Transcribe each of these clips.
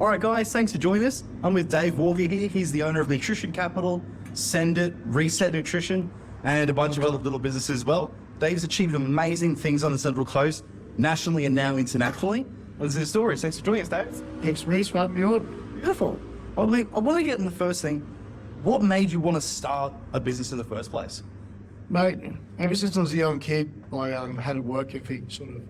All right, guys, thanks for joining us. I'm with Dave Warvey here. He's the owner of Nutrition Capital, Send It, Reset Nutrition, and a bunch of other little businesses as well. Dave's achieved amazing things on the Central Coast, nationally and now internationally. This is his story. Thanks for joining us, Dave. Thanks, Reese. Beautiful. I want to get in the first thing. What made you want to start a business in the first place? Mate, ever since I was a young kid, I had a work ethic, sort of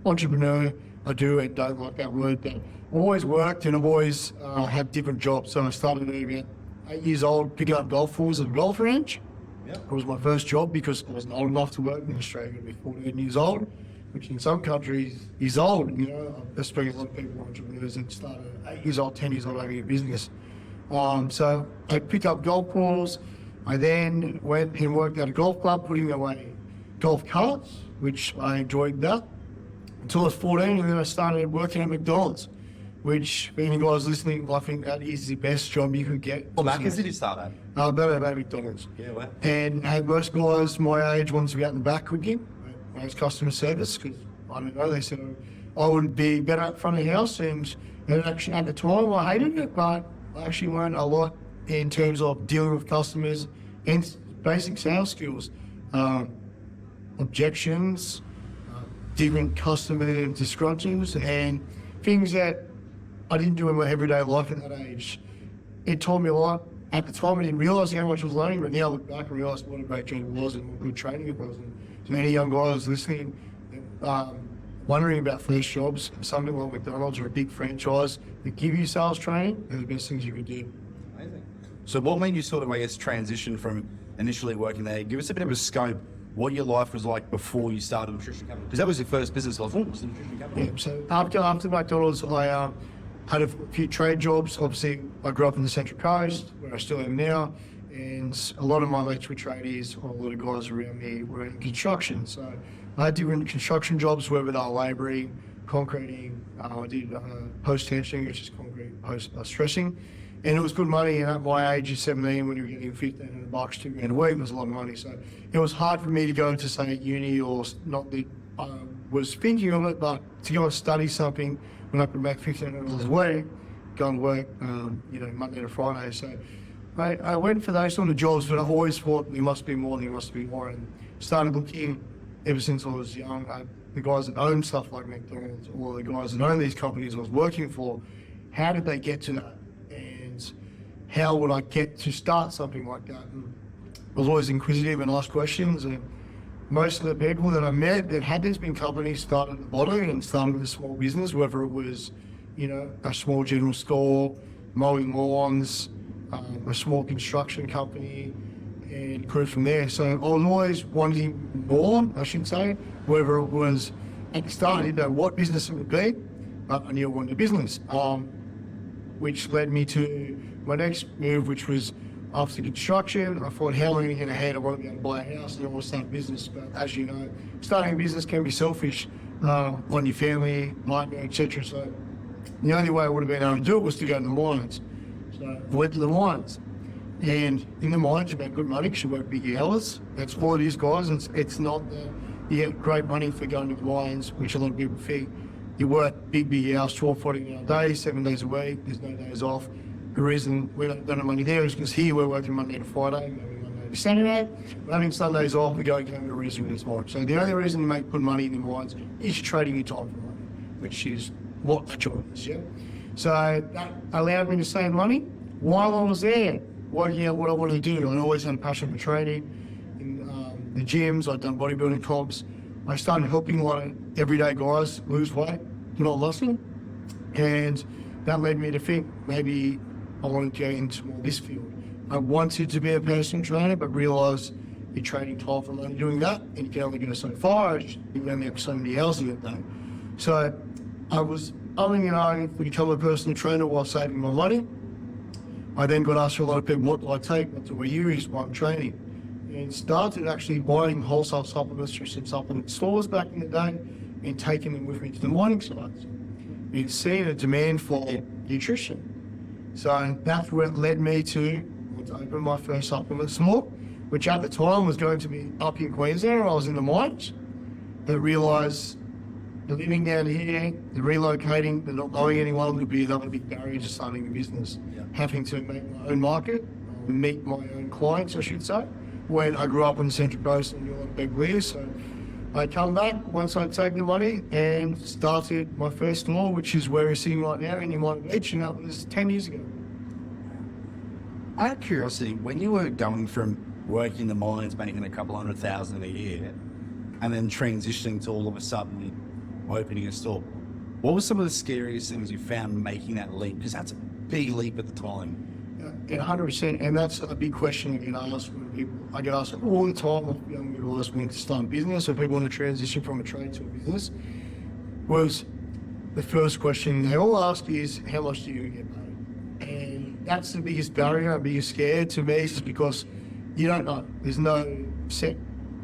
entrepreneur. I do and don't like that word, but I've always worked and I've always had different jobs. So I started at about 8 years old, picking up golf balls at a golf range. Yep. It was my first job because I wasn't old enough to work in Australia to be 14 years old, which in some countries is old, you know. There's a lot of people, entrepreneurs that started at 8 years old, 10 years old, having a business. So I picked up golf balls. I then went and worked at a golf club, putting away golf carts, which I enjoyed that until I was 14, and then I started working at McDonald's, which, for any guys listening, I think that is the best job you could get. Well, Macca's did you start at? At McDonald's. Yeah, well. And most guys my age wanted to be out in the back cooking, as customer service, because, I don't know, they said I would be better at front of the house, and actually at the time I hated it, but I actually learned a lot in terms of dealing with customers and basic sales skills, objections, different customer disgruntlings, and things that I didn't do in my everyday life at that age. It taught me a lot. At the time, I didn't realise how much I was learning, but now I look back and realise what a great job it was and what good training it was. And to many young guys listening, wondering about first jobs, something like McDonald's or a big franchise that give you sales training, they're the best things you could do. Amazing. So what made you sort of, I guess, transition from initially working there? Give us a bit of a scope what your life was like before you started Nutrition Capital, because that was your first business, was Nutrition Capital. Yeah, so after McDonald's, I had a few trade jobs. Obviously, I grew up in the Central Coast, where I still am now, and a lot of my mates were tradies, or a lot of guys around me were in construction. So I had different construction jobs, whether they were labouring, concreting. I did post-tensioning, which is concrete post-stressing. And it was good money, and at my age of 17, when you were getting $1,500, $2,000 a week, it was a lot of money. So it was hard for me to go to, say, uni, or not that I was thinking of it, but to go and study something when I could make $1,500 a week, go and work, Monday to Friday. So I went for those sort of jobs, but I've always thought there must be more, and started looking ever since I was young. The guys that own stuff like McDonald's, or the guys that own these companies I was working for, how did they get to that? How would I get to start something like that? And I was always inquisitive and asked questions, and most of the people that I met that had these big companies started at the bottom and started with a small business, whether it was, a small general store, mowing lawns, a small construction company, and grew from there. So I was always wanting more, I should say, whether it was at the start, I didn't know what business it would be, but I knew I wanted a business, which led me to my next move, which was after construction. I thought, how am I going to get ahead? I want to be able to buy a house and I want to start a business. But as you know, starting a business can be selfish on your family, partner, etc. So the only way I would have been able to do it was to go to the mines. So I went to the mines. And in the mines, you make good money because you work big hours. That's all it is, guys. It's not that you get great money for going to the mines, which a lot of people think. You work big hours, 12, 14 hour days, 7 days a week. There's no days off. The reason we don't have money there is because here we're working Monday to Friday, maybe Monday to Saturday. We're having Sundays off, we go to the reason this much. So the only reason you make good money in the mines is trading your time for money, which is what the choice is, yeah? So that allowed me to save money while I was there, working out what I wanted to do. I always had a passion for training. In the gyms, I'd done bodybuilding comps. I started helping a lot of everyday guys lose weight, not losing. And that led me to think maybe I wanted to go into more this field. I wanted to be a personal trainer, but realised you're training time from only doing that, and you can only go so far. You can only have so many hours in a day. So I was umming and ahhing to become a personal trainer while saving my money. I then got asked for a lot of people, what do I take? What do I use while I'm training? And started actually buying wholesale supplements from some supplement stores back in the day and taking them with me to the mining sites. You'd seen a demand for nutrition. So that's what led me to open my first supplement store, which at the time was going to be up in Queensland. I was in the mines, but realised they're living down here, they're relocating, they're not knowing anyone would be another big barrier to starting a business. Yeah. Having to make my own market, meet my own clients, I should say. When I grew up on the Central Coast and knew a lot of people here, so I come back once I'd taken the money and started my first store, which is where we're sitting right now in Miami Beach, and that was 10 years ago. Out of curiosity, when you were going from working in the mines, making a couple $100,000 a year, and then transitioning to all of a sudden opening a store, what were some of the scariest things you found making that leap? Because that's a big leap at the time. Yeah, 100%, and that's a big question I get asked when people. I get asked all the time when young people ask me to start a business, or people want to transition from a trade to a business. Was the first question they all ask is, how much do you get paid? And that's the biggest barrier, the biggest scare to me, is because you don't know. There's no set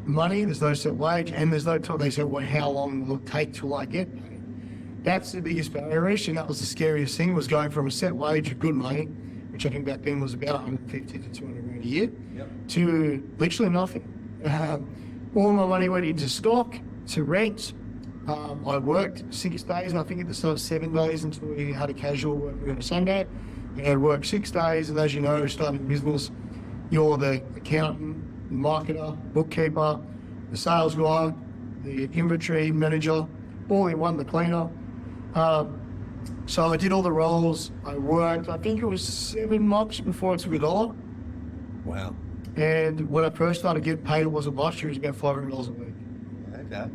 money, there's no set wage, and there's no time. They say, well, how long will it take till I get paid? That's the biggest barrier, and that was the scariest thing, was going from a set wage of good money, which I think back then was about 150 to 200 grand a year, to literally nothing. All my money went into stock, to rent. I worked 6 days, and I think at the start 7 days until we had a casual work on a Sunday. And I'd work 6 days, and as you know, starting a business, you're the accountant, the marketer, bookkeeper, the sales guy, the inventory manager, all in one, the cleaner. So I did all the roles. I worked, I think it was 7 months before I took $1. Wow. And when I first started getting paid, it wasn't much. It was about $500 a week. Okay.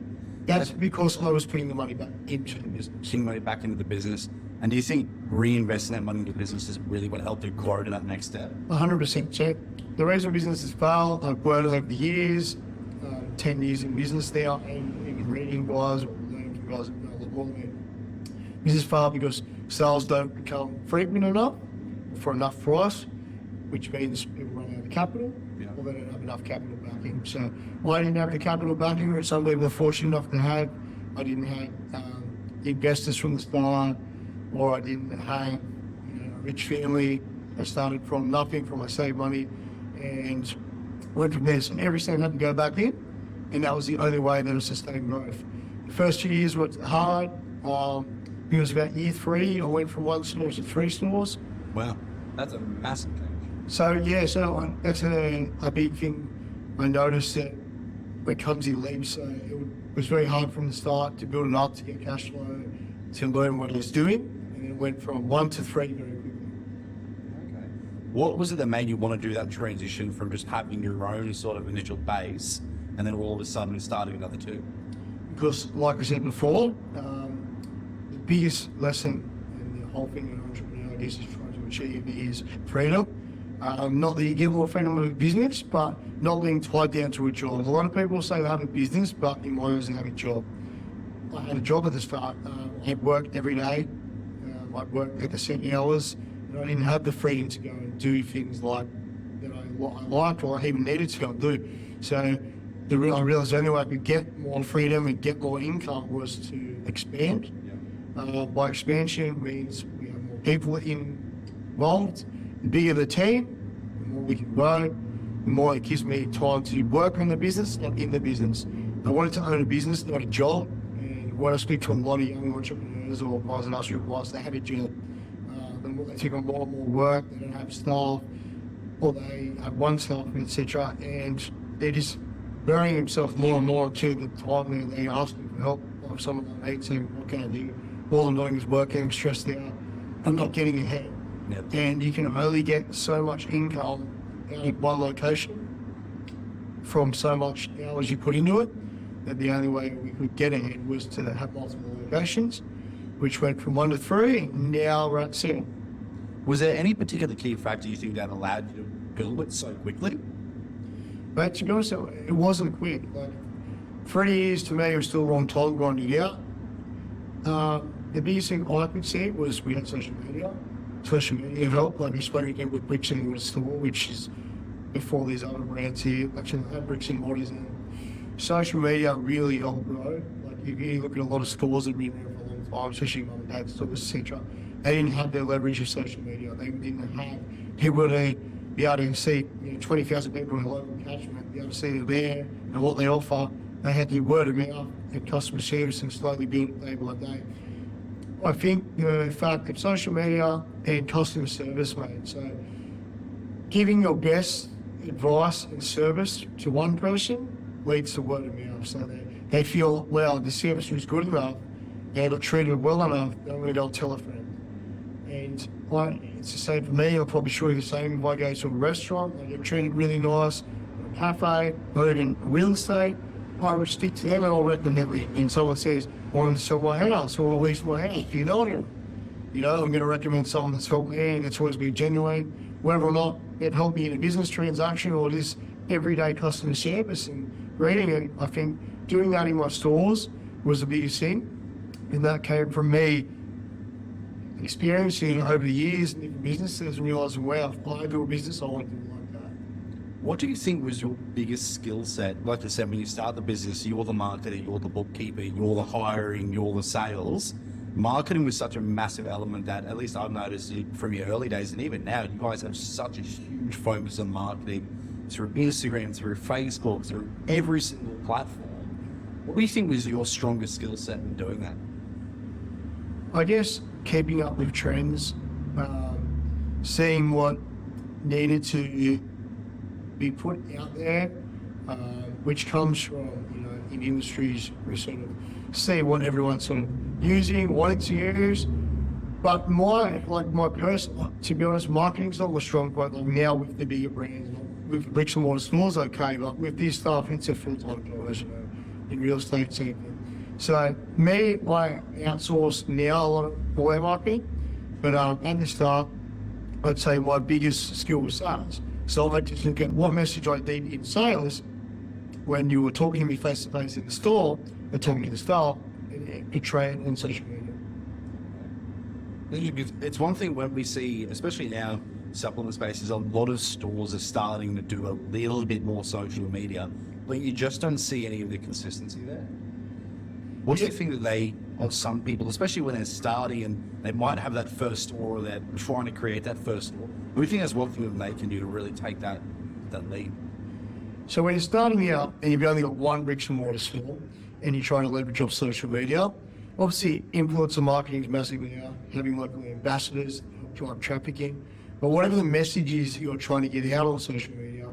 That's because I was putting the money back into the business. Putting money back into the business. And do you think reinvesting that money into the business is really what helped you grow to that next step? 100%. So the reason businesses fail, I've learned over the years, 10 years in business now, and even reading guys or learning from guys that know a lot more than me. Business fail because sales don't become frequent enough for enough price, which means people run out of capital, or they don't have enough capital backing. So I didn't have the capital backing, which some people are fortunate enough to have. I didn't have investors from the start, or I didn't have a rich family. I started from nothing, from my saved money, and went from there. So every cent had to go back in, and that was the only way that I sustained growth. The first 2 years were hard. It was about year 3, I went from 1 store to 3 stores. Wow. That's a massive change. So yeah, that's a big thing. I noticed that when it comes in leaps, so it was very hard from the start to build it up, to get cash flow, to learn what I was doing, and then it went from 1 to 3 very quickly. Okay. What was it that made you want to do that transition from just having your own sort of initial base and then all of a sudden starting another 2? Because like I said before, the biggest lesson in the whole thing in entrepreneur, I guess, is trying to achieve is freedom. Not that you get more freedom of a business, but not being tied down to a job. A lot of people say they have a business, but in my eyes they have a job. I had a job at the start. I worked every day. I worked at the set hours, and I didn't have the freedom to go and do things like that I liked or I even needed to go and do. So I realised the only way I could get more freedom and get more income was to expand. By expansion means we have more people involved. The bigger the team, the more we can grow, the more it gives me time to work on the business, not in the business. I wanted to own a business, not a job. And when I speak to a lot of young entrepreneurs or guys in industrial class, they have a job. The more they take on more and more work, they don't have staff, or they have one staff, etc. And they're just burying themselves more and more to the time they're asking for help. Like some of my mates saying, what can I do? All I'm doing is working, I'm stressed out, I'm not getting ahead. Yep. And you can only get so much income out of one location from so much hours you put into it, that the only way we could get ahead was to have multiple locations, which went from 1 to 3, now we're at 7. Was there any particular key factor you think that allowed you to build it so quickly? But to be honest, it wasn't quick. Like 3 years to me, it was still a long time grinding it out. The biggest thing I could see was we had social media. Social media helped, like we spoke again with Bricks and Mortar Store, which is before these other brands here, actually had Bricks and Mortars, and social media really helped grow. Like you look at a lot of stores that have been there for a long time, especially mum and dad stores, etc. They didn't have the leverage of social media. They didn't have people to be able to see 20,000 people in a local catchment, be able to see them there and what they offer, they had the word of mouth and customer service and slowly being day by day. I think the fact that social media and customer service, mate, so giving your best advice and service to one person leads to word of mouth. So they feel, well, the service was good enough, and it treated well enough, they're going to go tell a friend. And it's the same for me. I'll probably show you the same if I go to a restaurant, I get treated really nice, a cafe, or even real estate, I would stick to them and I'll recommend it. And someone says, I want to sell my house, or at least my house, you know him. You know, I'm going to recommend someone that's helped me and it's always been genuine, whether or not it helped me in a business transaction or just everyday customer service and reading it. I think doing that in my stores was the biggest thing. And that came from me experiencing over the years in different businesses and realising, wow, if I do a business, I want to do it like that. What do you think was your biggest skill set? Like I said, when you start the business, you're the marketer, you're the bookkeeper, you're the hiring, you're the sales. Marketing was such a massive element that, at least I've noticed it from your early days, and even now, you guys have such a huge focus on marketing through Instagram, through Facebook, through every single platform. What do you think was your strongest skill set in doing that? I guess keeping up with trends, seeing what needed to be put out there, which comes from, you know, in industries we sort of see what everyone's sort of using, wanting to use. But my personal, to be honest, marketing's not my strong point. Like now with the bigger brands, with bricks and mortar stores, okay, but with this stuff, it's a full-time job, as you know, in real estate sector. So me, I outsource now a lot of all our marketing, but at the start, I'd say my biggest skill was sales. So I just look at what message I did in sales when you were talking to me face to face in the store, and talking to the staff, and trade and social media. It's one thing when we see, especially now, supplement spaces, a lot of stores are starting to do a little bit more social media, but you just don't see any of the consistency there. What do you think that they, or some people, especially when they're starting and they might have that first store or they're trying to create that first store, what do you think that's one thing that they can do to really take that lead? So when you're starting out and you've only got one bricks and mortar store and you're trying to leverage off social media, obviously influencer marketing is massively now, having local ambassadors, drive traffic in. But whatever the message is you're trying to get out on social media,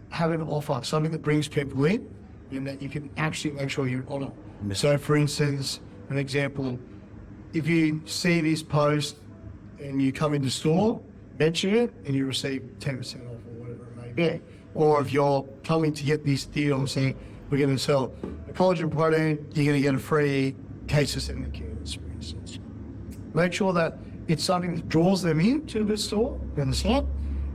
have an offer, something that brings people in and that you can actually make sure you're on it. So for instance, an example, if you see this post and you come into store, mention it and you receive 10% off or whatever it may be. Or if you're coming to get this deal, saying we're going to sell a collagen protein, you're going to get a free case of cinnamon cans, for instance. Make sure that it's something that draws them into the store and the site,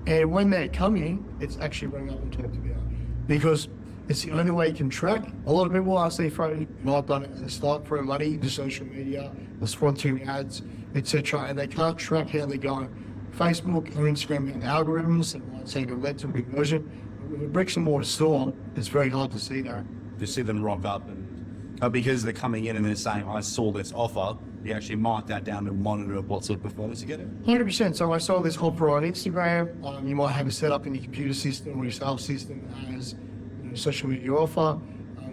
and when they come in, it's actually bring up and talk about, because it's the only way you can track. A lot of people ask they throw, I've done it at the start, throw money into social media, or sponsoring ads, etc., and they can't track how they're going. Facebook or Instagram have algorithms that might say they've led to conversion. With a bricks and mortar store, it's very hard to see that. To see them rock up and because they're coming in and they're saying, I saw this offer, you actually mark that down and monitor what sort of performance you get. 100%. So I saw this offer on Instagram. You might have it set up in your computer system or your sales system as, you know, social media offer,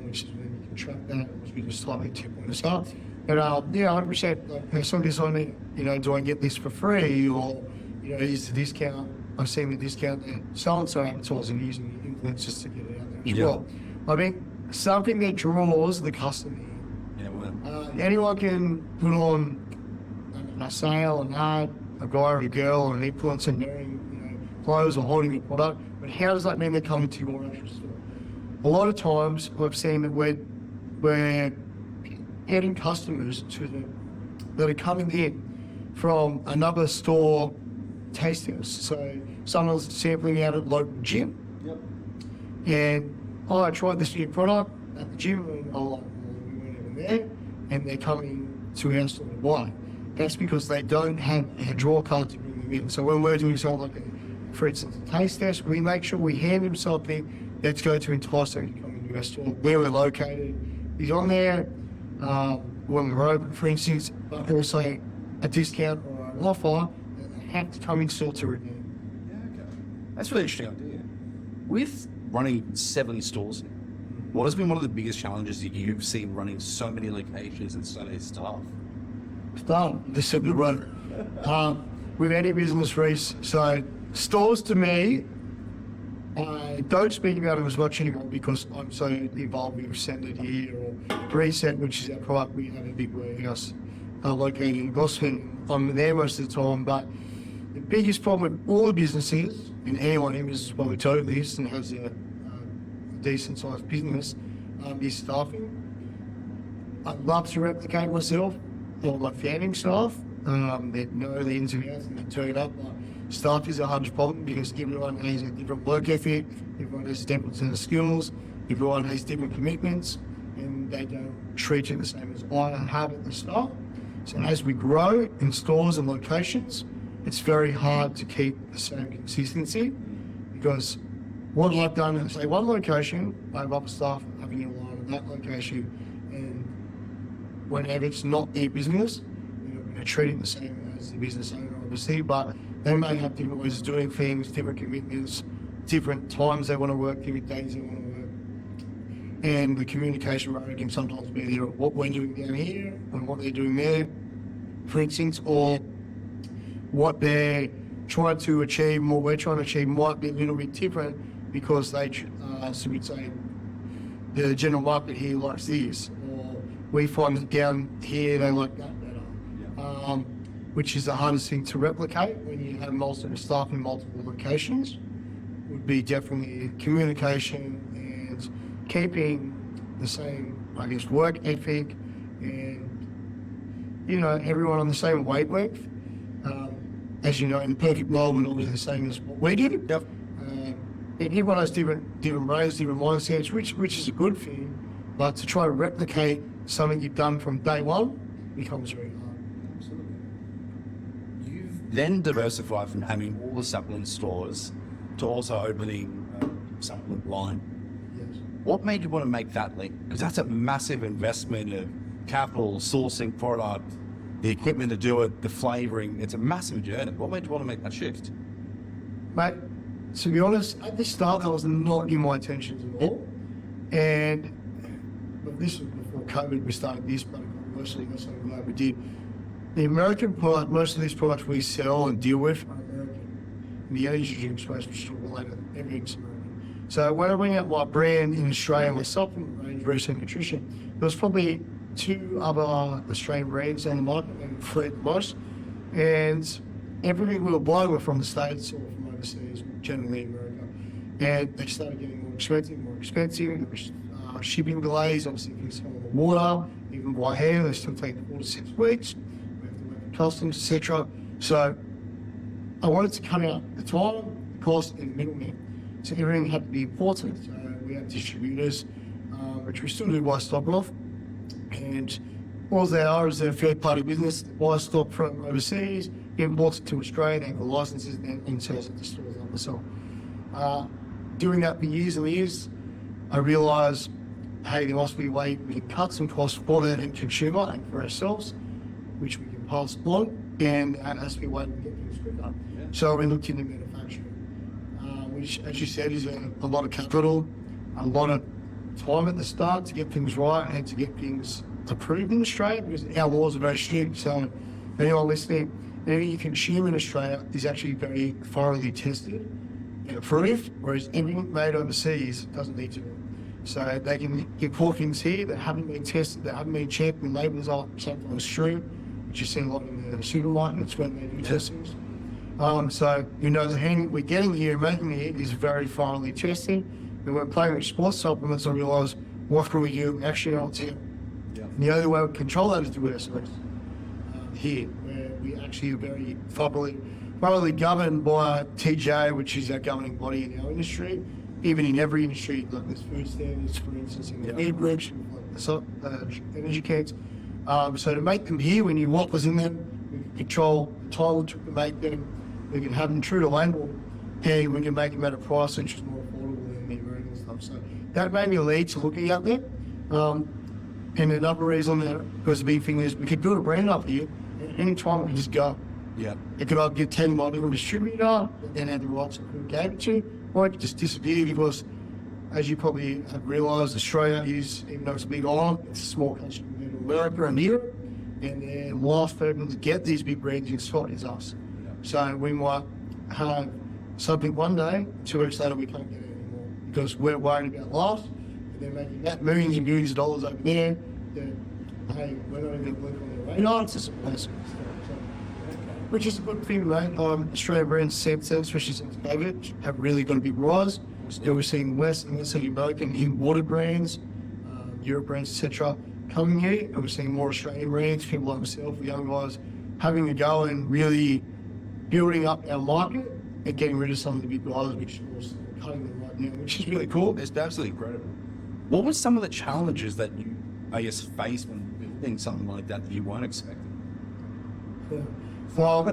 which is when you can track that, which we just slightly tip on the start. But yeah, 100%. Like, if somebody's on it, you know, do I get this for free, or, you know, is the discount? I've seen the discount that so-and-so advertising using the influencers to get it out there as well. I think something that draws the customer in. Yeah, well, Anyone can put on a sale, an ad, a guy or a girl or an influencer wearing, you know, clothes or holding a product, but how does that mean they're coming to your actual store? A lot of times I've seen that we're getting customers that are coming in from another store tasting us. So someone's sampling out at the local gym. Yep. And I tried this new product at the gym and we weren't even there, and they're coming to our store to buy. That's because they don't have a draw card to bring them in. So when we're doing something like, for instance, a taste test, we make sure we hand them something that's going to entice them to come into our store. Where we're located is on there, when we're open, for instance, but also a discount or an offer that they have to come in store to redeem. yeah, okay. That's a really interesting idea. With running 7 stores, What has been one of the biggest challenges that you've seen running so many locations and so many staff? This is a good one. With any business, Reece, so stores to me, I don't speak about them as much anymore because I'm so involved with Send It Here or Reset, which is our product. We have a big warehouse located in Gosford. I'm there most of the time, but the biggest problem with all the businesses, and anyone in business probably told this and has a decent sized business, is staffing. I'd love to replicate myself or my founding staff that know the ins and outs and they turn up. But staff is a hard problem because everyone has a different work ethic, everyone has different set of skills, everyone has different commitments, and they don't treat you the same as I have at the start. So as we grow in stores and locations, it's very hard to keep the same consistency because what I've done is say one location, I have other staff having a line on that location, and whenever it's not their business, you know, they're treating the same as the business owner, obviously, but they may have different ways of doing things, different commitments, different times they want to work, different days they want to work. And the communication rate can sometimes be there of what we're doing down here and what they're doing there, for instance, or what they're trying to achieve and what we're trying to achieve might be a little bit different because they, so we'd say, the general market here likes this, or we find that down here they like that better, which is the hardest thing to replicate when you have multiple staff in multiple locations, would be definitely communication and keeping the same, I guess, work ethic and, you know, everyone on the same wavelength. As you know, in the perfect world, we're always the same as what we did. Yep. And everyone has different brains, different mindsets, which is a good thing. But to try to replicate something you've done from day one becomes very hard. Absolutely. You've then diversified from having all the supplement stores to also opening a supplement line. Yes. What made you want to make that leap? Because that's a massive investment of capital, sourcing product, the equipment to do it, the flavouring. It's a massive journey. What made you want to make that shift? Mate, to be honest, at the start, that was not in my intentions at all. And but this was before COVID, we started this, but mostly that's something that we did. The American product, most of these products we sell and deal with are American. In the energy drink space, which is related, everything's American. So when I bring out my brand in Australia, my supplement range, Reset Nutrition, there was probably 2 other Australian brands on the market and 3 at the most. And everything we were buying were from the States or from overseas, generally America. And they started getting more expensive. There was shipping delays, obviously things come on the water, even by hair, they still take 4 to 6 weeks. We have to wait for customs, etc. So I wanted to cut out the time, the cost, and the middleman. So everything had to be imported. So we had distributors, which we still do buy stock off. And all they are is they're a third-party business that buys stock from overseas, imports it to Australia, they have the licenses, and sells it to stores like myself. Doing that for years and years, I realised, hey, there must be a way we can cut some costs for the end consumer and for ourselves, which we can pass on, and that has to be a way we get things quicker. Yeah. So we looked into manufacturing, which, as you said, is a lot of capital, a lot of time at the start to get things right and to get things approved in Australia, because our laws are very strict. So anyone listening, anything you consume in Australia is actually very thoroughly tested and approved, whereas anything made overseas doesn't need to be. So they can import things here that haven't been tested, that haven't been checked, and labels are sometimes true, which you see a lot in the supermarkets when they do testings. So you know the hand we're getting here and making here is very thoroughly tested. And when playing with sports supplements, I realised what can we do actually out here. Yeah. And the only way we control that is to do it ourselves. Here, where we actually are very thoroughly governed by TJ, which is our governing body in our industry. Even in every industry, like there's food standards, for instance, in the food groups, like the energy cans. So to make them here, we need what was in them. We can control the time we took to make them. We can have them true to label. And we can make them at a price which is more affordable than the American stuff. So that made me lead to looking at there. And another reason that was a big thing is we could build a brand up here. And any time we can just go. Yeah. It could either get 10 by a different distributor, then have the rights of who gave it to, or it could just disappear because as you probably have realised, Australia is, even though it's a big island, it's a small country compared to America and Europe. And the last person to get these big brands in spot is us. So we might have something one day, 2 weeks later we can't get it anymore because we're worried about loss. And they're making that millions and millions of dollars over there. Hey, we're not even going to work on their radar. It's just a massive stuff. Which is a good thing, mate. Australian brands, especially since COVID, have really got a big rise. We're seeing less and less of American imported brands, Europe brands, etc. coming here. And we're seeing more Australian brands, people like myself, the young guys, having a go and really building up our market and getting rid of some of the big guys, which is cutting them right now, which is really cool. It's absolutely incredible. What were some of the challenges that you, I guess, faced when building something like that you weren't expecting? Well,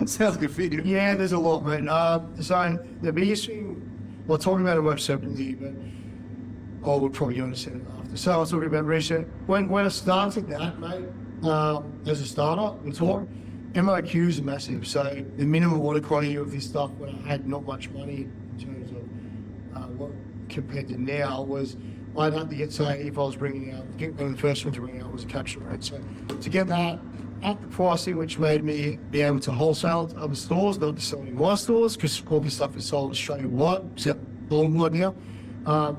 Sounds good for you. yeah, there's a lot, mate. So the biggest thing, well, talking about it won't separately, but we'll probably understand it after. So I was talking about research. When I started that, mate, as a startup, we talk, MOQs are massive. So the minimum order quantity of this stuff when I had not much money in terms of what compared to now was I'd have to get, say, if I was bringing out, one of the first ones to bring out was a capture rate. So to get that at the pricing, which made me be able to wholesale to other stores, not to sell in my stores, because all this stuff is sold Australia-wide, except Longwood now,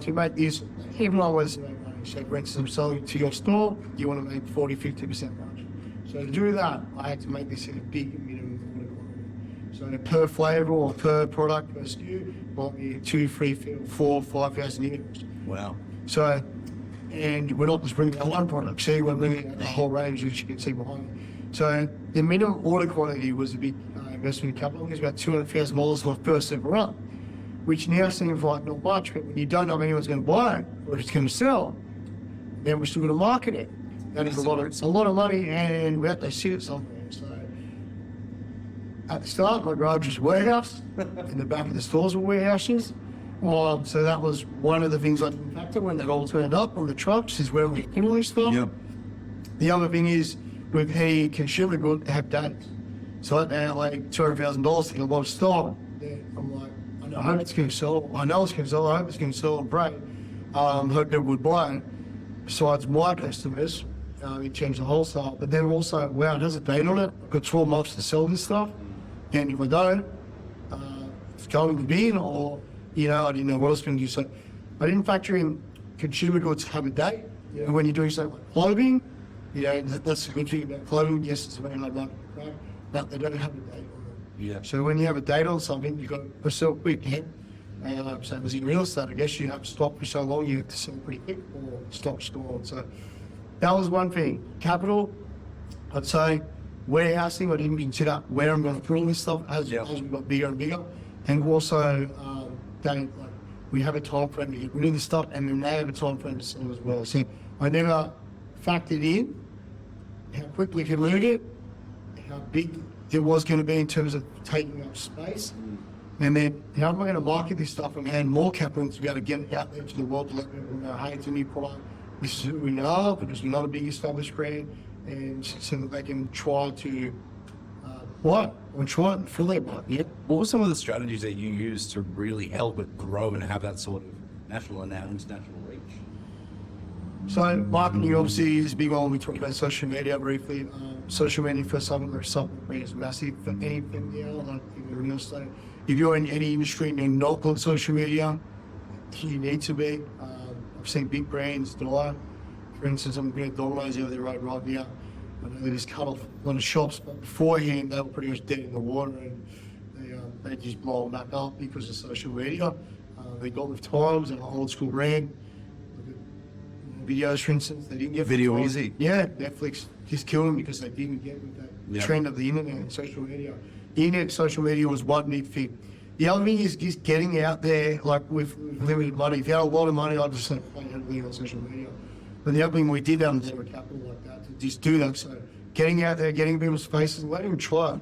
to make this, even though I was make money. So for instance, I'm selling it to your store, you want to make 40-50% margin. So to do that, I had to make this in a big minimum order quantity. So per flavour or per product, per SKU, might be 2, 3, 4, 5,000 units. Wow. So, and we're not just bringing out one product, see, we're bringing out the whole range, which you can see behind me. So the minimum order quantity was a big investment in capital. It was about $200,000 for the first ever run, which now seems like not much, but when you don't know if anyone's going to buy it or if it's going to sell, then we're still going to market it. That is a lot of money, and we have to see it somewhere. So at the start, my garage was a warehouse, in the back of the stores were warehouses. So that was one of the things I didn't factor when they all turned up on the trucks, is where we put all this stuff. Yep. The other thing is, with any consumer good, have dates. So right now, like $200,000 to get a lot of stock. I'm like, I hope it's going to sell. I know it's going to sell. I hope it's going to sell and break. Hope people would buy it. Besides my customers, in terms of wholesale. But then also, wow, it has a date on it. I've got 12 months to sell this stuff. And if I don't, it's going to be in, or, you know, I didn't know what I was going to do. So I didn't factor in consumer goods have a date. You know, when you're doing something like clothing, you know, that's a good thing about clothing. Yes, it's very like crap, but they don't have a date on it. Yeah. So when you have a date on something, you've got to sell quick. So as in real estate, I guess you have stock for so long, you have to sell pretty quick or stock stored. So that was one thing. Capital, I'd say warehousing, I didn't consider where I'm going to put all this stuff as we got bigger and bigger. And also, we have a time frame to get rid of this stuff, and then they have a time frame to sell as well. So I never factored in how quickly we could move it, how big it was going to be in terms of taking up space, and then how am I going to market this stuff and hand more capital to be able to get it out there to the world to let people know, hey, it's a new product, this is who we are, because we're not a big established brand, and so that they can try to buy it and try it and fill their buy. Yeah. What were some of the strategies that you used to really help it grow and have that sort of national and now international reach? So marketing obviously is a big one. We talked about social media briefly. Social media for something is massive for anything now, like in real estate. If you're in any industry and you're not on social media, you need to be. I've seen big brands die. For instance, I'm going to Domino's over the road right now. I know they just cut off a lot of shops, but beforehand they were pretty much dead in the water, and they just blow them back up because of social media. They got with times and an old school brand. Videos, for instance, they didn't get Video easy. Yeah, Netflix just killed them because they didn't get with that trend of the internet and social media. Internet and social media was one big thing. The other thing is just getting out there, like with limited money. If you had a lot of money, I'd just say, play heavily on social media. But the other thing we did have a capital like that to just do that. So getting out there, getting people's faces, and letting them try it.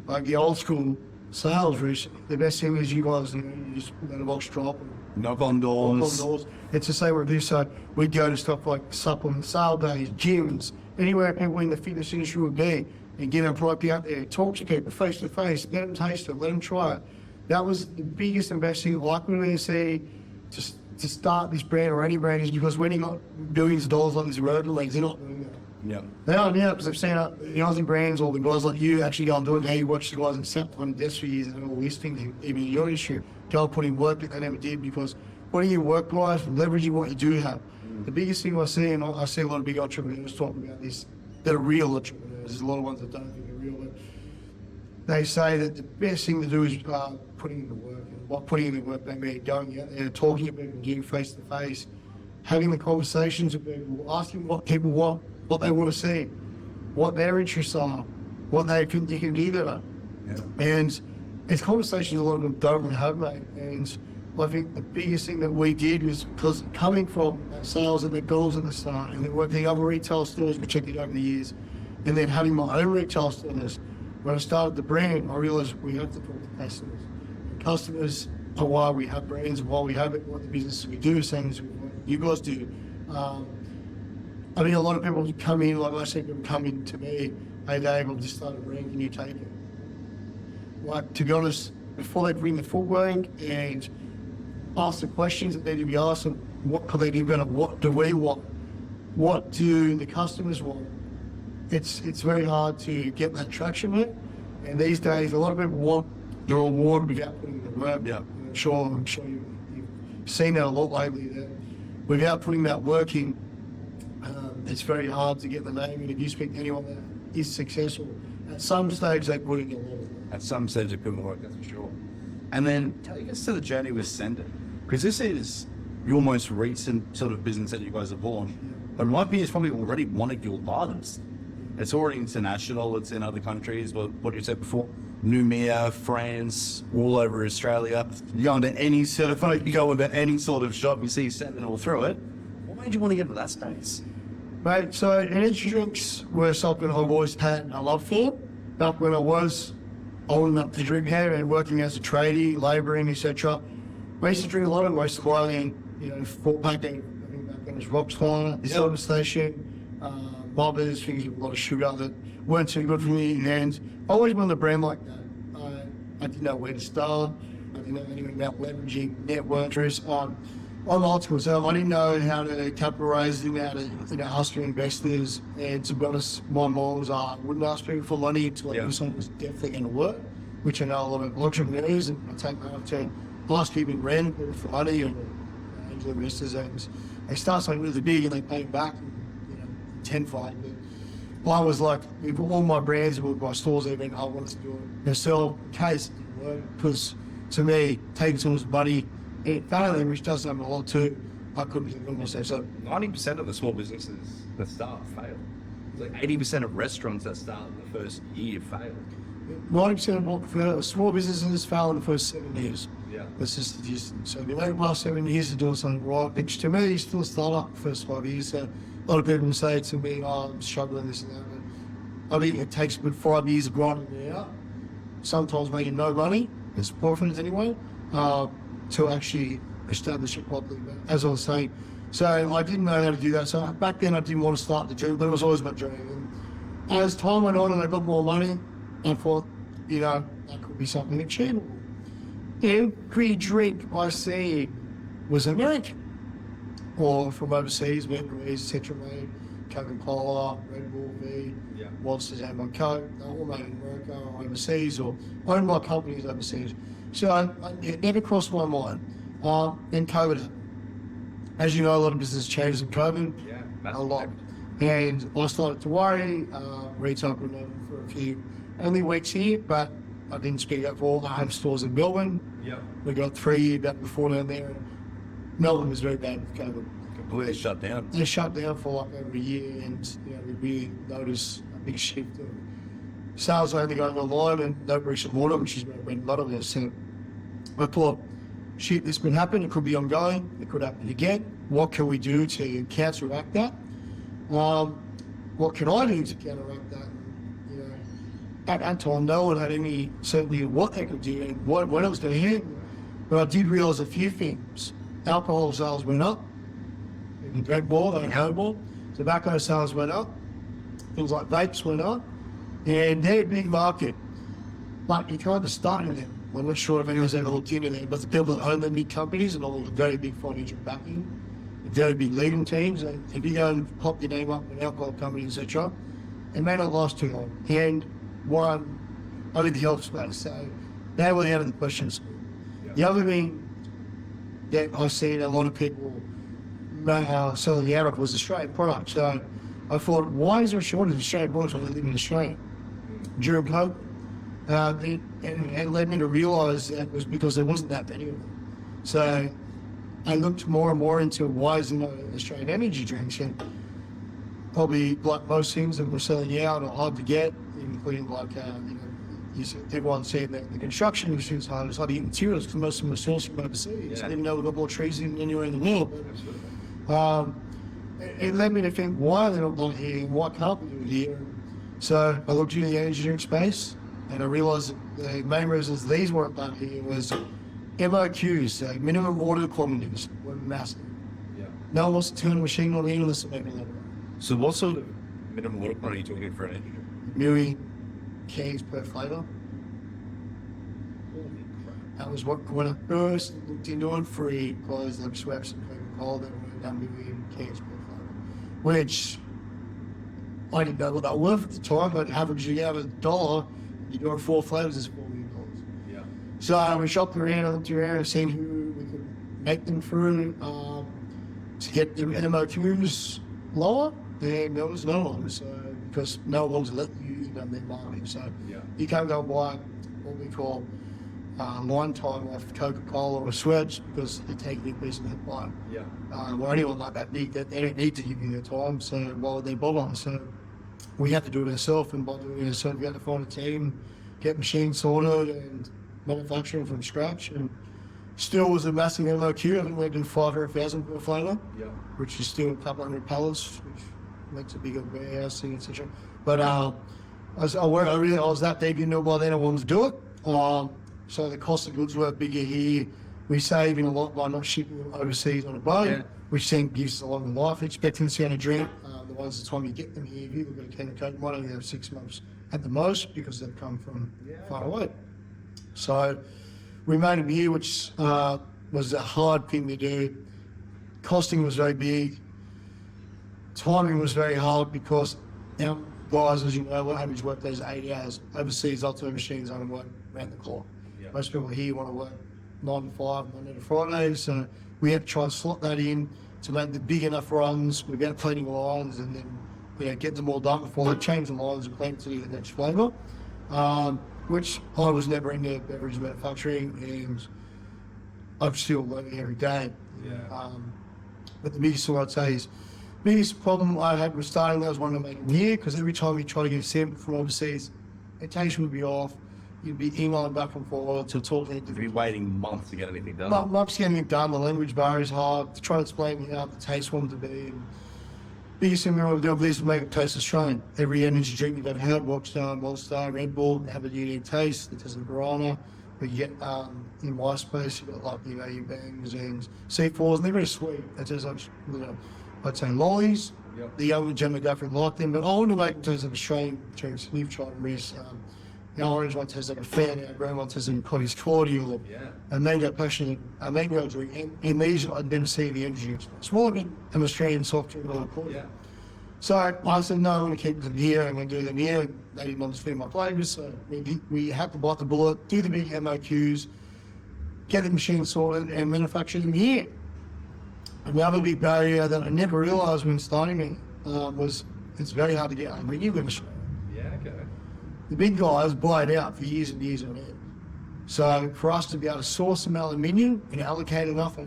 Like the old school sales route, the best thing is you guys, you just let a box drop. Knock on doors. It's the same with this side. We'd go to stuff like supplement sale days, gyms, anywhere people in the fitness industry would be, and get a product out there, talk to people face to face, let them taste it, let them try it. That was the biggest and best thing I could really see, just to start this brand or any brand is because when you got billions of dollars on this road legs, they're not doing that. Yeah. They are now because I've seen the Aussie brands or the guys like you actually go and do it. Now you watch the guys and set on desk for years and all these things, even in your industry, go and put in work that they never did because putting in work life, leveraging what you do have. The biggest thing I see, and I see a lot of big entrepreneurs talking about this, that are real entrepreneurs. There's a lot of ones that don't think they're real, but they say that the best thing to do is putting in the work. And what putting in the work they mean going out there, talking to people, getting face to face, having the conversations with people, asking what people want, what they want to see, what their interests are, what they think you can give them. Yeah. And it's conversations a lot of them don't have, mate. And I think the biggest thing that we did was because coming from sales at McDonald's at the start and then working other retail stores, which I did over the years, and then having my own retail stores, when I started the brand, I realized we have to talk to customers. And customers are why we have brands, why we have it, what the business we do, same as what you guys do. I mean, a lot of people come in, like I said, people come in to me, hey Dave, I've just started a brand, can you take it? Like, to be honest, before they bring the full brand and ask the questions that need to be asked, and what can they do better, what do we want, what do the customers want? It's very hard to get that traction with. And these days, a lot of people want the reward without putting the work. Yeah. I'm sure you've seen that a lot lately, that without putting that work in, it's very hard to get the name. And if you speak to anyone that is successful, at some stage they put in a lot of work. At some stage it couldn't work, that's for sure. And then take us to the journey with Send It, because this is your most recent sort of business that you guys have born. But my opinion is probably already one of your largest. It's already international, it's in other countries, but what you said before, Numia, France, all over Australia. You go into any sort of, you go into any sort of shop, you see Send It all through it. What made you want to get into that space? Mate, so energy drinks were something I've always had a love for. Back when I was old enough to drink here and working as a tradie, labouring, etc. I used to drink a lot of most quality, four-packing, I think back then it was Rockstar, the Silver Station, bobbers, things with a lot of sugar that weren't too good for me. And I always wanted a brand like that. I didn't know where to start. I didn't know anything about leveraging networks on multiple. So I didn't know how to capital raise, didn't know how to ask for investors. And to be honest, my mom was, I wouldn't ask people for money until I knew something was definitely going to work, which I know a lot of entrepreneurs, and I take my own to ask people in rent for money and angel investors. And they start something really big and they pay back, tenfold. But I was like, with all my brands, with my stores, even I wanted to do it. Sell case because to me, taking someone's money and failing, which does happen a lot too, I couldn't think of myself. So 90% of the small businesses that start fail. It's like 80% of restaurants that start in the first year fail. 90% of small businesses fail in the first 7 years. Yeah. That's just so the last 7 years of doing something right, which to me is still a start-up the first 5 years. So a lot of people say to me, I'm struggling this and that. But I think it takes a good 5 years of grinding it out, sometimes making no money, as profits anyway, to actually establish it properly. But as I was saying, so I didn't know how to do that. So back then I didn't want to start the dream, but it was always my dream. And as time went on and I got more money, I thought, that could be something achievable. Every drink I see was American, or from overseas, Vietnamese, Tetramed, Coca-Cola, Red Bull, V, Monsters, and my Coke. They're all made in America or overseas, or owned by companies overseas. So it never crossed my mind. Then COVID happened. As you know, a lot of business changed in COVID, a lot. And I started to worry. Retail couldn't open for a few only weeks here, but I didn't speak up for all the home stores in Melbourne. We got 3 years back before down there. Melbourne was very bad with COVID. Completely shut down. They shut down for like over a year, and we really noticed a big shift of sales only going online and no bricks and mortar, which is where bread and butter is. So I thought, shit, this could happen. It could be ongoing. It could happen again. What can we do to counteract that? What can I do to counteract that? At that time, no one had any certainty of what they could do and when it was going to hit. But I did realise a few things. Alcohol sales went up. People drank more, they had more. Tobacco sales went up. Things like vapes went up. And they're a big market. But you kind of starting them. We're not sure if anyone's ever looked into them, but the people that own the big companies and all the very big financial backing, the very big leading teams, and if you go and pop your name up with alcohol companies, etc., it may not last too long. And one, I did the health space, so they were the end of the questions. The other thing that I've seen a lot of people selling out of was Australian products. So I thought, why is there a shortage of Australian products when they live in Australia? During COVID, it led me to realise that it was because there wasn't that many of them. So I looked more and more into why isn't there Australian energy drinks, and probably like most things that we're selling out are hard to get, including like everyone's saying that the construction industry is hard. It's hard to get materials because most of them are sourced from overseas. I didn't know we've got more trees than anywhere in the world. It led me to think, why are they not done here? Why can't we do it here? So I looked into the energy drink space, and I realised that the main reasons these weren't done here was MOQs, so minimum order quantities, were massive. Yeah. No one wants to turn a machine on here unless they make a little. So what sort of minimum order quantity are you talking for an energy drink? Million cans per flavour. That was what, when I first looked into it, free clothes like Schweppes and Coca-Cola, that were 1 million cans per flavour. Which I didn't know what that was at the time, but averaging out $1, you're doing 4 flavours is $4 million. Yeah. So we shopped around, I looked around and seen who we could make them through to get the MOQs lower, and there was no one. So because no one's let you use them, their marketing. So you can't go buy what we call line time off Coca-Cola or Schweppes because they're taking a piece of that buy. Yeah. Or anyone like that big, that they don't need to give you their time, so why would they bother? So we had to do it ourselves, and by doing it ourselves, we had to find a team, get machines sorted, and manufacturing from scratch. And still was a massive MOQ. I think we did 500,000 per flavour, which is still a couple hundred pallets, which makes a bigger warehousing, etc. But I was that deep into it by then. I wanted to do it. So the cost of goods were bigger here. We saving a lot by not shipping them overseas on a boat, which then gives us a longer life expectancy on a drink. The ones the time you get them here, if you've got a can of Coke, might only have 6 months at the most because they've come from far away. So we made them here, which was a hard thing to do. Costing was very big. Timing was very hard because our guys, as you know, will average work days 80 hours. Overseas, they'll turn machines on and work around the clock. Most people here want to work 9 to 5, Monday to Friday, so we had to try and slot that in to make the big enough runs without cleaning lines, and then get them all done before they change the lines and clean to the next flavour, which I was never into beverage manufacturing, and I'm still learning every day. But the biggest thing I'd say is, biggest problem I had with starting that was wanting to make them here, because every time you try to get a sample from overseas, attention would be off. You'd be emailing back and forth to talk to You'd be waiting months to get anything done. months getting it done. The language barrier is hard. To try to explain how the taste wanted to be. And biggest thing we want to do is make it taste Australian. Every energy drink you've ever had, Rockstar, Monster, Red Bull, have a unique taste. It doesn't Piranha. But you get in my space, you've got like your bangs and C4s, and they're very sweet. It's just like, I'd say lollies. The younger demographic like them, but I want to make it taste like Australian drinks. We've tried and missed. The orange one tastes like a fan, our green one tastes like Cotty's cordial, a mango passion, a mango drink. And these I'd never see the energy. It's more like an Australian soft drink or a cordial. So I said, no, I'm going to keep them here, I'm going to do them here. They didn't understand my flavours, so we had to bite the bullet, do the big MOQs, get the machine sorted, and manufacture them here. And the other big barrier that I never realised when starting it was it's very hard to get aluminium in Australia. The big guys buy it out for years and years on end. So for us to be able to source some aluminium and allocate enough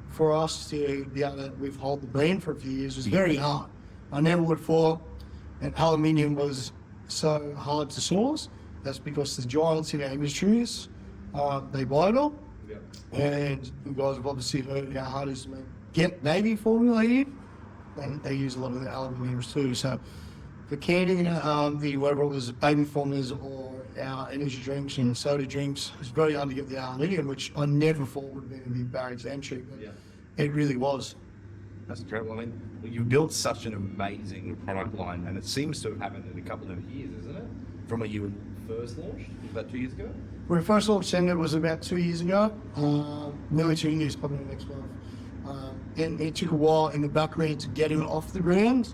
for us to be able to withhold the brand for a few years was very hard. I never would have thought that aluminium was so hard to source. That's because the giants in our industries, they buy it all. And you guys have obviously heard how hard it is to get baby formula here. And they use a lot of the aluminiums too. So for canning, whether it was baby formulas or our energy drinks and soda drinks, it's very hard to get the aluminium, which I never thought would have been a big barrier to entry, but it really was. That's incredible. I mean, you built such an amazing product line, and it seems to have happened in a couple of years, isn't it? From when you were first launched? About 2 years ago? When we first launched Send It was about 2 years ago, nearly 2 years, probably next month. And it took a while in the background to get it off the ground.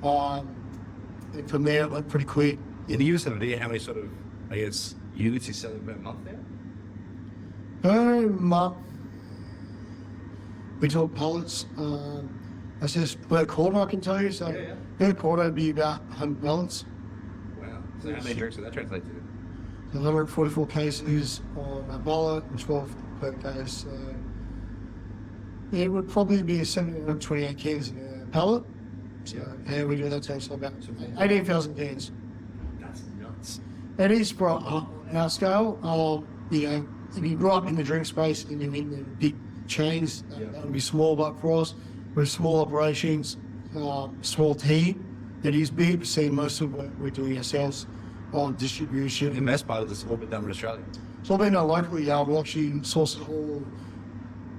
And from there, it went pretty quick. Yeah, do you have an idea how many sort of, I guess, units you're selling per month now? Per month, we talk pallets. That's just per quarter, I can tell you. So Yeah. per quarter would be about 100 pallets. Wow. So how many drinks would that translate to? 144 cases on a pallet and 12 per case. It would probably be 728 cans in a pallet. So yeah, we do that takes about 18,000 cans. That's nuts. It is for our scale. You know, if you grew up in the drink space and you're in the big chains, that would be small. But for us, we're small operations, small team. It is big. We're seeing most of what we're doing ourselves on distribution. The best part of this has all been done in Australia. It's all been done locally. We actually source it all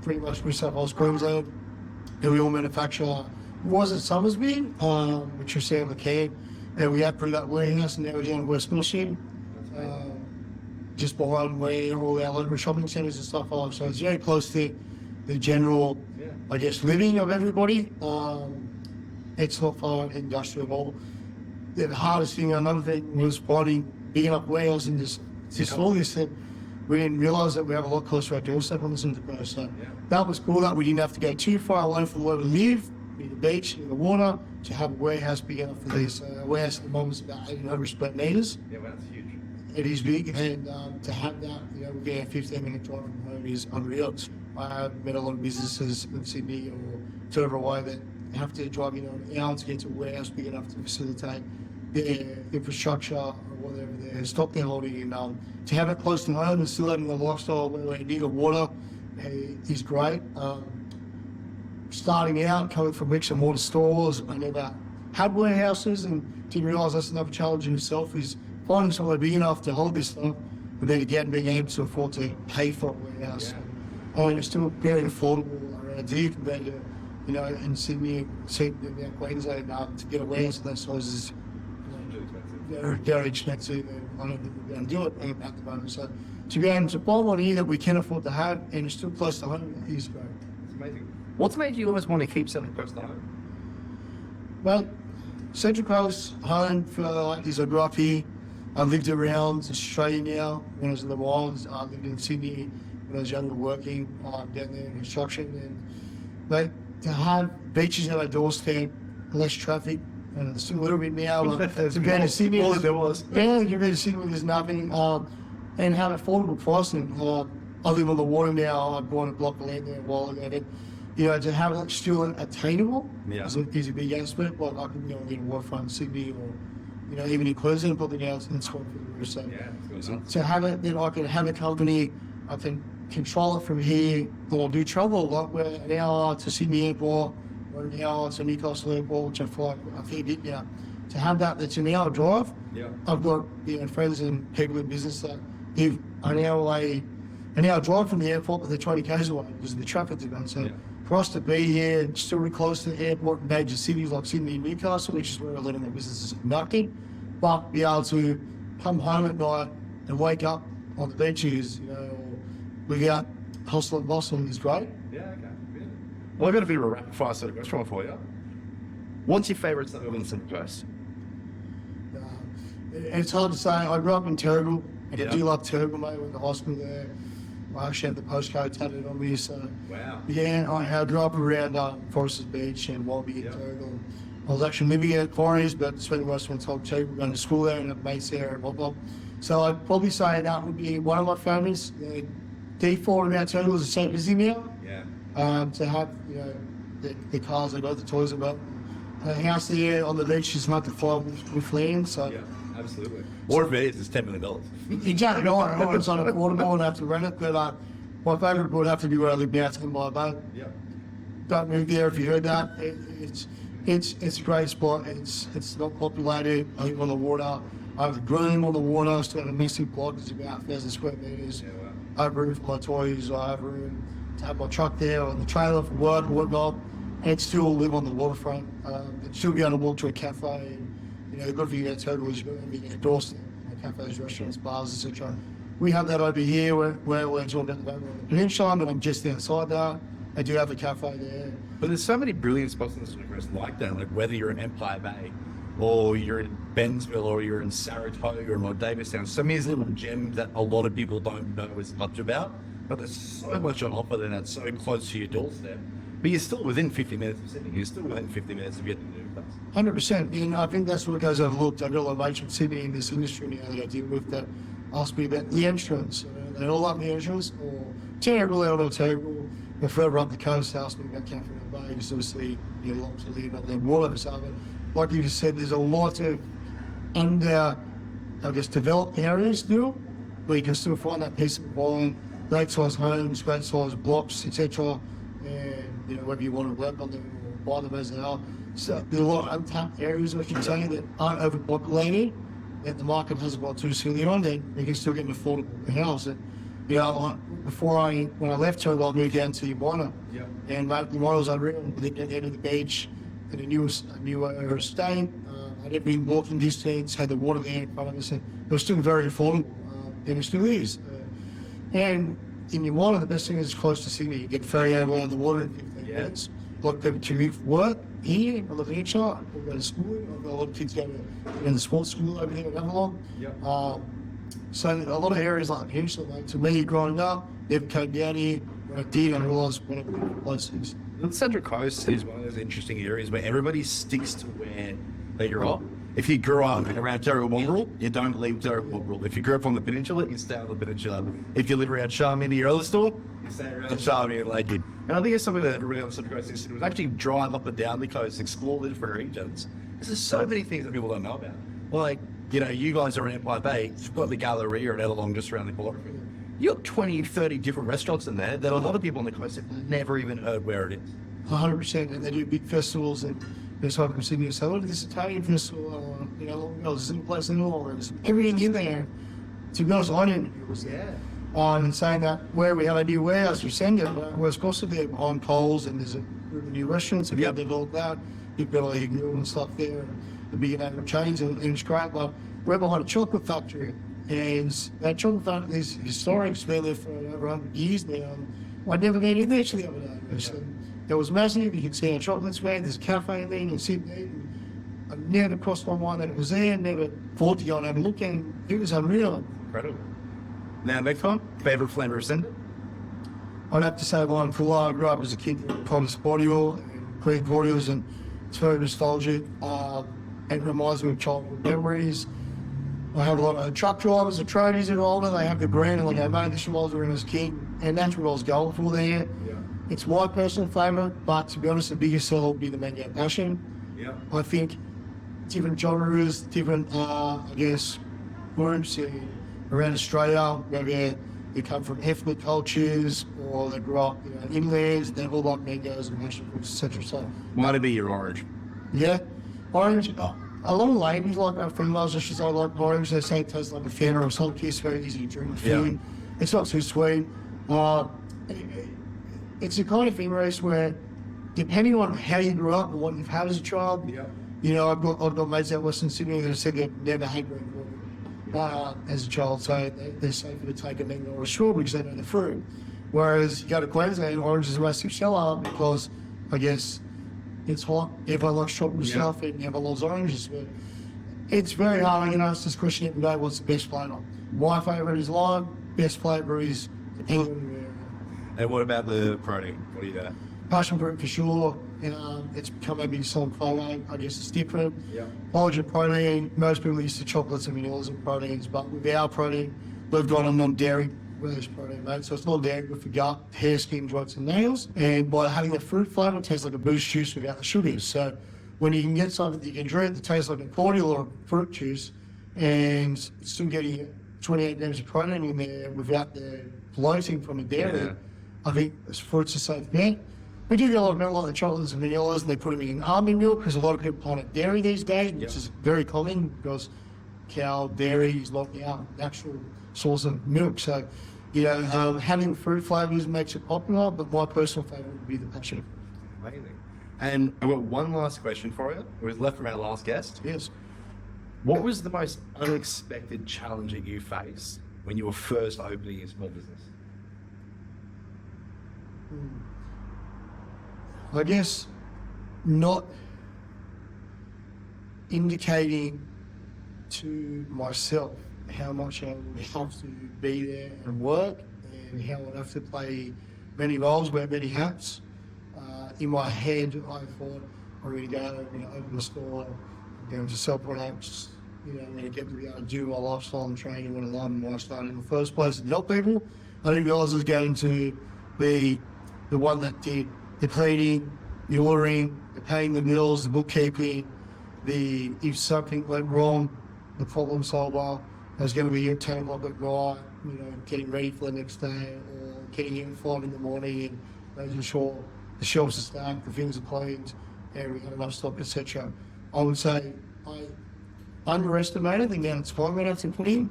pretty much New South Wales, Queensland. And we all manufacture. It was at Summersby, which you see on the can. And we have put that warehouse, and now we're down at West Michigan. Just behind where all our local shopping centres and stuff are. So it's very close to the general, I guess, living of everybody. It's not far industrial at all. The hardest thing, another thing, was finding big enough warehouse and just all this thing. We didn't realise that we have a lot closer to our doorstep on the Centre Coast. So that was cool that we didn't have to go too far away from where we live, near the beach, near the water, to have a warehouse big enough for this. Our warehouse at the moment is about 1,800 square metres. Yeah, well, that's huge. It is big, and to have that, you know, we get a 15-minute drive from home is unreal. I have met a lot of businesses in Sydney or further away that have to drive an hour to get to a warehouse big enough to facilitate their infrastructure or whatever their stock they're holding. And to have it close to home and still having the lifestyle where we're near the water is great. Starting out, coming from bricks and mortar stores, I never had warehouses and didn't realise that's another challenge in itself is finding somewhere big enough to hold this stuff, but then again being able to afford to pay for a warehouse. It's still very affordable around here compared to, you know, in Sydney, Queensland, to get a warehouse of that size is very, very expensive, and I don't think we're going to do it at the moment. So to be able to buy one here that we can afford to have and it's still close to home is great. It's amazing. What's made you always want to keep selling close to home? Well, Central Coast, home for like this. I grew up here. I lived around Australia now. When I was in the wilds, I lived in Sydney when I was younger, working down there in construction. And like to have beaches at our doorstep, less traffic, and it's a little bit now. It's compared to Sydney, All there was. yeah, compared to Sydney, there's nothing. And have affordable pricing. I live on the water now. I bought a block of land there a while ago. And, you know, to have it still attainable is a big aspect. Like I can go and get a waterfront in Sydney or, you know, even in Queensland, probably now it's quite for the roof. So to have it, then I can have a company, I can control it from here, or do travel, like we're an hour to Sydney Airport, or an hour to Newcastle Airport, which I fly a fair bit now. To have that's an hour drive, I've got, you know, friends and people in business that live an hour drive from the airport, but they're 20 k's away because of the traffic they've done. So for us to be here, still really close to the airport in major cities like Sydney and Newcastle, which is where a lot of their businesses are conducting, but be able to come home at night and wake up on the beaches, you know, or without hustle and bustle is great. Yeah, okay. Really? Well, I've got a bit of a rapid fire sort of restaurant for you. What's your favourite stuff in the Central Coast? It's hard to say. I grew up in Terrigal, and I do love Terrigal, mate. I went to high school there. I actually had the postcode tattooed on me, so... Wow. Yeah, I grew up around Foresters Beach and Wallaby and Terrigal. I was actually living at Quarries, but spending most of my time too, going to school there and have mates there and whatnot. So I'd probably say that would be one of my favourites. D4 about Terrigal is the same as now. Yeah. To have, you know, the cars I got, the toys I got. The house there on the beach is not to fly with land, so... Yeah, absolutely. Or if it is, it's $10 million. Exactly right. I was on a waterboard and have to rent it, but my favourite would have to be where I live now, 10 Mile Boat. Yeah. Don't move there if you heard that. It's a great spot. It's not populated. I live on the water. I have a room on the water. I still have a massive block. It's about 1,000 square metres. Yeah, wow. I have room for my toys. I have room to have my truck there or the trailer for work or whatnot. And still live on the waterfront. And still be able to walk to a cafe. And, you know, the good thing about Total is you're going to be at a doorstep. cafes, restaurants, bars, etc. We have that over here where we're talking about the peninsula, but I'm just outside there. I do have a cafe there. But there's so many brilliant spots on the Central Coast like that, like whether you're in Empire Bay or you're in Bensville or you're in Saratoga or Davistown, so many little gems that a lot of people don't know as much about, but there's so much on offer then that's so close to your doorstep. But you're still within 50 minutes of Sydney. You're still within 50 minutes of getting to the place. 100%. And I think that's what goes overlooked. I've got a lot of mates from Sydney in this industry now that I deal with that ask me about the entrance. They all like the entrance, or terrible out or terrible. But further up the coast, ask me about Catherine Bay, because obviously you know, lots of live up there, water. So, but like you just said, there's a lot of under, I guess, developed areas still, where you can still find that peace of mind, great size homes, great size blocks, etc. And you know, whether you want to work on them or buy them as they are. So there's a lot of untapped areas, I can tell you, that aren't overpopulated, that the market hasn't got too silly on, then you can still get an affordable house. And you know, when I left Togo, I moved down to Iguana, and the models I ran at the end of the beach in a new estate. I had been walking distance, had the water there in front of us, and it was still very affordable, and it still is. And in Iguana, the best thing is close to Sydney. You get ferry over on the water in 15 minutes. A lot of people commute for work here on the beach side, or go to school. I've got a lot of kids going to the sports school over there in Avalon. So a lot of areas like Peninsula, like to me growing up, never came down here. When I did, I realised what a beautiful place is. The Central Coast is one of those interesting areas where everybody sticks to where they grew up. If you grew up around Tarrawonga, you don't leave Tarrawonga. If you grew up on the peninsula, you stay on the peninsula. If you live around Charmini, your other store, you stay around Charmini and Lakewood. And I think it's something that everybody on the Central Coast is actually drive up and down the coast, explore the different regions. There's so many things that people don't know about. Like, you know, you guys are in Empire Bay, you've got the Galleria at Avalon just around the corner. You've got 20, 30 different restaurants in there that a lot of people on the coast have never even heard where it is. 100%, and they do big festivals, and there's like from Sydney, so look at this Italian festival, you know, there's a place in all, there's everything in there. To be honest, I didn't know it was there. And saying that where we have a new warehouse, we send it, we're supposed to be behind poles, and there's a group of new restaurants, if you have developed that, you've got all your grill and stuff there, and the big name chains, and it's great. But we're behind a chocolate factory, and that chocolate factory is historic, it's been there for over 100 years now, and I never made it there till the other day. So it was massive. You can see our chocolates made. There's a cafe in there. You can sit there. I never crossed my mind that it was there. Never thought to go and have a look, and it was unreal. Incredible. Now, next one, favourite flavour of cinder? I'd have to say Lime Cooler. I grew up as a kid with Promise Cordial and Queen Cordials, and it's very nostalgic. It reminds me of childhood memories. I have a lot of truck drivers and tradies involved, and they have the brand, and like, I made this while I was a kid, and that's what I was going for there. It's my personal favourite, but to be honest, the biggest seller would be the Mango Passion. I think different genres, different, I guess, groups around Australia, whether they come from ethnic cultures or they grew up inlands, they all like mangoes and vegetables, etc. So, Might be your orange. Orange. A lot of ladies like our females, I should say, like orange. They say it tastes like a Fanta or something. It's very easy to drink. It's not too sweet. It's the kind of thing, Reece, where depending on how you grew up and what you've had as a child, you know, I've got mates out Western Sydney that have said they've never had green water as a child, so they're safer to take a mango or a strawberry because they know the fruit. Whereas you go to Queensland, orange is a massive seller because, I guess, it's hot. Everyone likes tropical stuff, and everyone loves oranges. But it's very hard. I can ask this question every day: what's the best flavour? My favourite is lime. Best flavour is depending. And what about the protein? What do you got? Passion fruit for sure. It's become maybe some flavour. I guess it's different. Origin protein. Most people are used to chocolates and vanillas and proteins, but with our protein, we've got a non-dairy based protein, mate. So it's not dairy good for gut, hair, skin, joints, and nails. And by having the fruit flavour, it tastes like a boost juice without the sugars. So when you can get something that you can drink that tastes like a cordial or a fruit juice, and still getting 28 grams of protein in there without the bloating from a dairy. I think fruit's a safe bet. We do get a lot of milk like the chocolates and vanillas, and they put them in almond milk because a lot of people find dairy these days, which is very common because cow dairy is not our natural source of milk. So, you know, having fruit flavours makes it popular, but my personal favourite would be the passion. Amazing. And I've got one last question for you. It was left from our last guest. Yes. What was the most unexpected challenge that you faced when you were first opening a small business? I guess not indicating to myself how much I would have to be there and work, and how I'd have to play many roles, wear many hats. In my head, I thought I'm going to go, open a store, I'm going to sell products, I'm going to get to be able to do my lifestyle and training when I love and when I started in the first place and help people. I didn't realise I was going to be the one that did the cleaning, the ordering, the paying the bills, the bookkeeping, if something went wrong, the problem solver. I was going to be at 10 o'clock at night, getting ready for the next day, or getting in at 5 in the morning and making sure the shelves are stacked, the things are cleaned, and we had enough stock, etc. I would say I underestimated the amount of time I had to put in,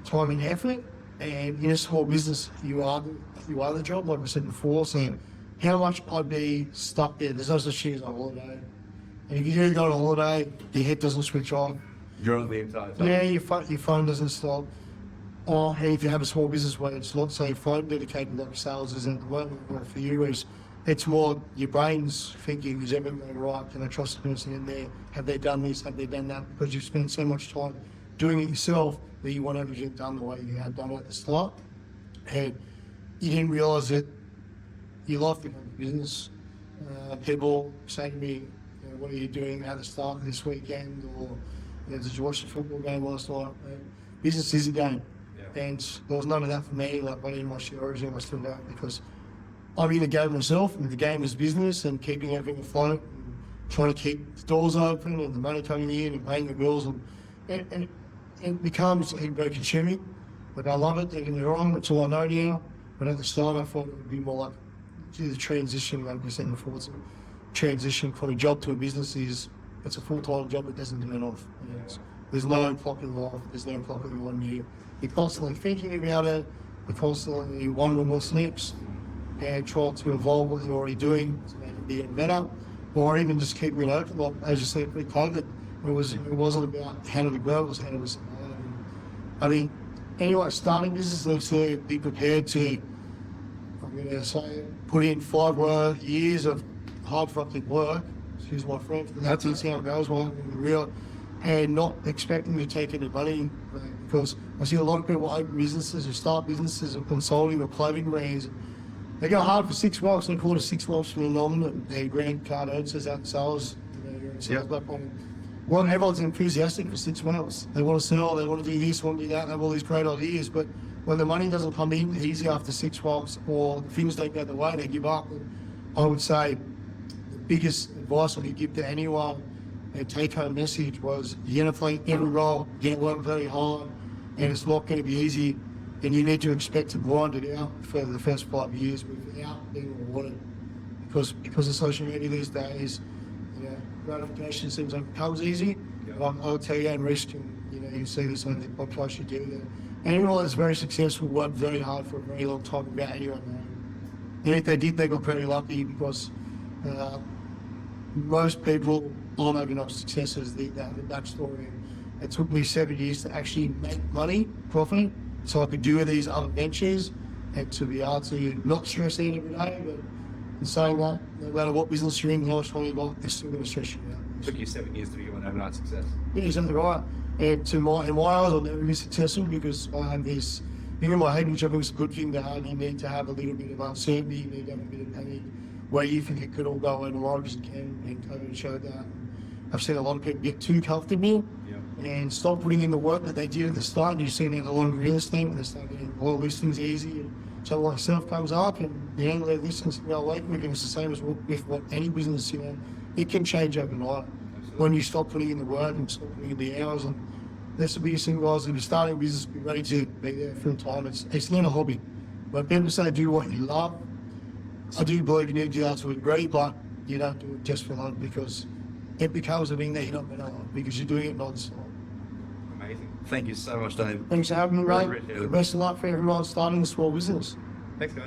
time and effort, and in a small business, you are the job, like I said before, so how much I'd be stuck there. There's no such thing as a holiday. And if you do go on a holiday, your head doesn't switch on. You're on the entire time. Yeah, your phone doesn't stop. Or if you have a small business where it's not, say, phone dedicated like sales is at the moment, or for you is, it's more your brain's thinking, is everything going right? Can I trust the person in there? Have they done this? Have they done that? Because you've spent so much time doing it yourself that you want everything done the way you had done it at the start. And you didn't realise that your life becomes business. People say to me, what are you doing at the start of this weekend? Or did you watch the football game last night? Business is a game. Yeah. And there was none of that for me. Like, I didn't watch the Origin, I still don't, because I'm in the game myself, and the game is business and keeping everything afloat, and trying to keep the doors open and the money coming in and paying the bills, and it becomes very consuming. But I love it, don't get me wrong, that's all I know now. But at the start I thought it would be more like the transition, like we said before, it's a transition from a job to a business it's a full-time job that doesn't turn off. There's no clock in life, there's no clock in you. You're constantly thinking about it, you're constantly wondering what's next, and trying to evolve what you're already doing to make it even better, or even just keeping it open. Like, as you said, with COVID, it wasn't about how to grow, it was how to survive. I mean, anyone starting business needs to be prepared to, I'm going to say, put in 5 years of hard fucking work, excuse my French, but that's how it goes, and not expecting to take any money, because I see a lot of people open businesses or start businesses or consulting or clothing brands. They go hard for 6 months and quarter 6 months from the nominate. Their grand card earns out sales. Well, everyone's enthusiastic for 6 months. They want to sell, they want to do this, want to do that, they have all these great ideas. But when the money doesn't come in easy after 6 months, or things don't go the way, they give up. And I would say the biggest advice I could give to anyone, a take-home message, was you're going to play every role, you're going to work very hard, and it's not going to be easy. And you need to expect to grind it out for the first 5 years without being rewarded. Because of social media these days, gratification seems like it comes easy. Yeah. I'll tell you, and risk, and you see this on the podcast you do that. Anyone that's very successful worked very hard for a very long time without anyone knowing. And if they did, they got very lucky, because most people aren't overnight successes. They have a backstory. It took me 7 years to actually make money, profit, so I could do these other ventures, and to be able to not stress out every day. But in saying that, no matter what business you're in, how much money you got, they're still going to stress you out. It took you 7 years to become an overnight success. Yeah, exactly right. And in my eyes, I'll never be successful, because I have this thing in my head, which I think is a good thing to have. You need to have a little bit of uncertainty, you need to have a bit of panic, where you think it could all go in right as it can, and COVID showed that. I've seen a lot of people get too comfortable and stop putting in the work that they did at the start. You've seen it a lot of real estate, and they start getting all listings easy. And so like self comes up, and the handle their listings go away quicker. It's the same as with what any business, it can change overnight. Absolutely. When you stop putting in the work and stop putting in the hours. And that's the biggest thing, guys. If you're starting a business, be ready to be there full time. It's not a hobby. When people say do what you love, I do believe you need to do that to a degree, but you don't do it just for love, because it becomes a thing that you're not going to love, because you're doing it non-stop. Amazing. Thank you so much, Dave. Thanks for having me, Ray. Really Best of luck for everyone starting a small business. Thanks, guys.